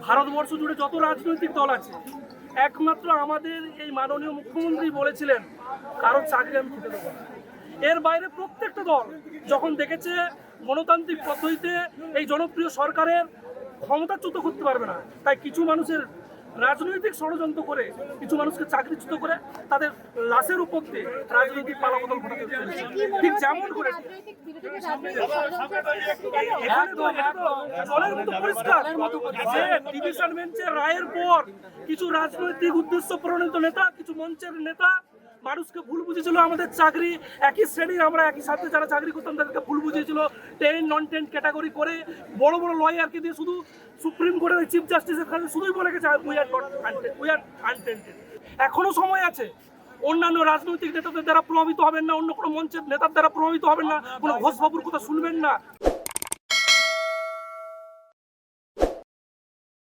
ভারতবর্ষ জুড়ে যত রাজনৈতিক দল আছে, একমাত্র আমাদের এই মাননীয় মুখ্যমন্ত্রী বলেছিলেন কারোর চাকরি আমি খেতে দেবো না। এর বাইরে প্রত্যেকটা দল যখন দেখেছে গণতান্ত্রিক পদ্ধতিতে এই জনপ্রিয় সরকারের ক্ষমতাচ্যুত করতে পারবে না, তাই কিছু মানুষের রাজনৈতিক ষড়যন্ত্র করে কিছু মানুষকে চাকরিচ্যুত করে তাদের লাশের উপর দিয়ে রাজনৈতিক পালাবদল ঘটাতে চলেছে। ঠিক যেমন করে দলের মতো পরিষ্কার যে ডিভিশন বেঞ্চের রায়ের পর কিছু রাজনৈতিক উদ্দেশ্য প্রণীত নেতা, কিছু মঞ্চের নেতা মানুষকে ভুল বুঝেছিল আমাদের চাকরি একই শ্রেণীর, আমরা একই সাথে যারা চাকরি করতাম তাদেরকে ভুল বুঝিয়েছিল 10 নন 10 ক্যাটাগরি করে বড় বড় লয়ারকে দিয়ে শুধু সুপ্রিম কোর্টের চিফ জাস্টিসের কাছে শুধুই বলে গেছে উই আর আনটেন্টেড। এখনো সময় আছে, অন্যান্য রাজনৈতিক নেতাদের দ্বারা প্রভাবিত হবেন না, অন্য কোনো মঞ্চের নেতার দ্বারা প্রভাবিত হবেন না, কোনো ঘোষবাবুর কথা শুনবেন না।